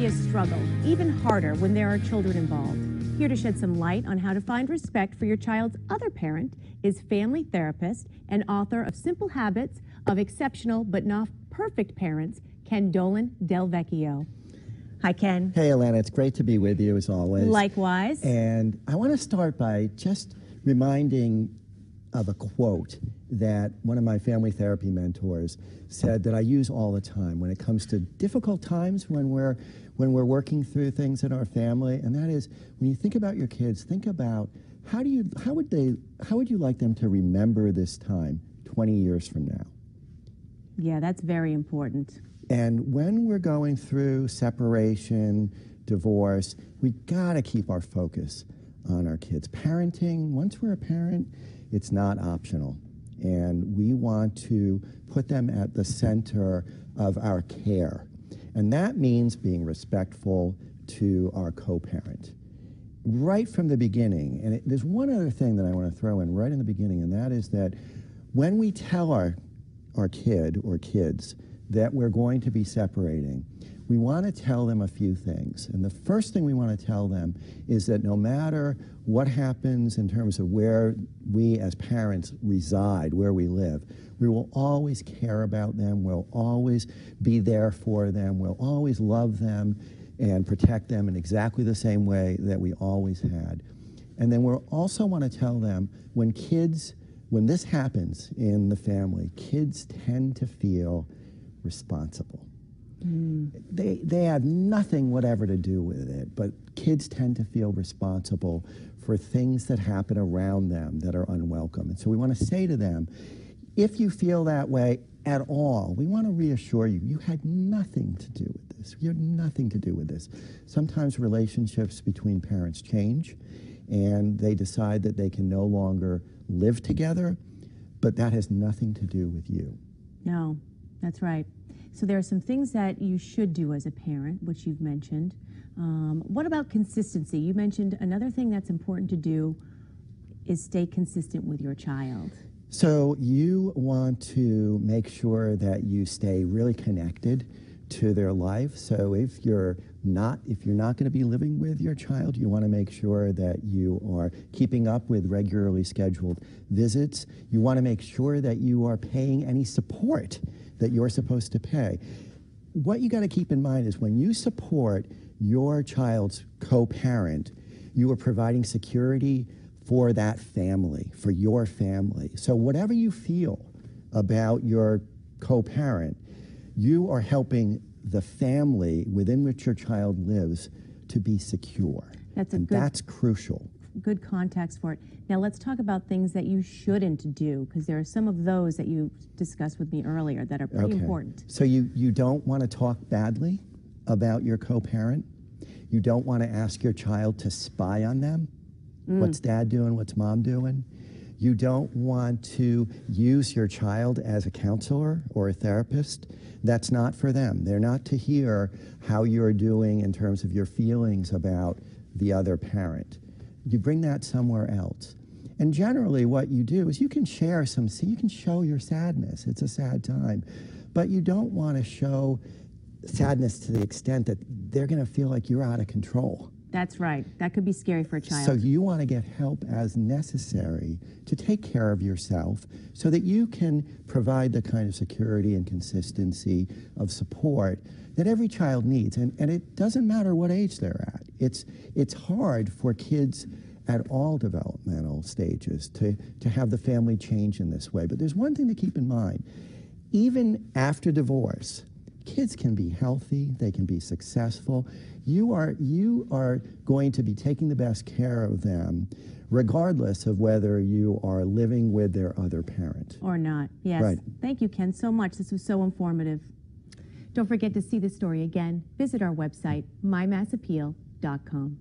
a struggle, even harder when there are children involved. Here to shed some light on how to find respect for your child's other parent is family therapist and author of Simple Habits of Exceptional but Not Perfect Parents, Dolan-Del. Hi, Ken. Hey, Alana. It's great to be with you, as always. Likewise. And I want to start by just reminding of a quote that one of my family therapy mentors said that I use all the time when it comes to difficult times when we're working through things in our family. And that is, when you think about your kids, think about how would you like them to remember this time 20 years from now? Yeah, that's very important. And when we're going through separation, divorce, we gotta keep our focus on our kids. Parenting, once we're a parent, it's not optional. And we want to put them at the center of our care. And that means being respectful to our co-parent. Right from the beginning, and there's one other thing that I want to throw in right in the beginning, and that is that when we tell our kid or kids that we're going to be separating, we want to tell them a few things. And the first thing we want to tell them is that no matter what happens in terms of where we as parents reside, where we live, we will always care about them, we'll always be there for them, we'll always love them and protect them in exactly the same way that we always had. And then we'll also want to tell them when this happens in the family, kids tend to feel responsible. They have nothing whatever to do with it, but kids tend to feel responsible for things that happen around them that are unwelcome. And so we want to say to them, if you feel that way at all, we want to reassure you, you had nothing to do with this. You had nothing to do with this. Sometimes relationships between parents change and they decide that they can no longer live together, but that has nothing to do with you. No, that's right. So there are some things that you should do as a parent, which you've mentioned. What about consistency? You mentioned another thing that's important to do is stay consistent with your child. So you want to make sure that you stay really connected to their life. So if you're not going to be living with your child, you want to make sure that you are keeping up with regularly scheduled visits. You want to make sure that you are paying any support that you're supposed to pay. What you got to keep in mind is when you support your child's co-parent, you are providing security for that family, for your family. So whatever you feel about your co-parent, you are helping the family within which your child lives to be secure. That's crucial. Good context for it. Now let's talk about things that you shouldn't do, because there are some of those that you discussed with me earlier that are pretty important. So you don't want to talk badly about your co-parent. You don't want to ask your child to spy on them. What's dad doing? What's mom doing? You don't want to use your child as a counselor or a therapist. That's not for them. They're not to hear how you're doing in terms of your feelings about the other parent. You bring that somewhere else. And generally what you do is you can show your sadness. It's a sad time. But you don't want to show sadness to the extent that they're going to feel like you're out of control. That's right. That could be scary for a child. So you want to get help as necessary to take care of yourself so that you can provide the kind of security and consistency of support that every child needs. And it doesn't matter what age they're at. It's hard for kids at all developmental stages to have the family change in this way. But there's one thing to keep in mind. Even after divorce, kids can be healthy, they can be successful. You are going to be taking the best care of them, regardless of whether you are living with their other parent. Or not, yes. Right. Thank you, Ken, so much. This was so informative. Don't forget to see the story again. Visit our website, mymassappeal.com.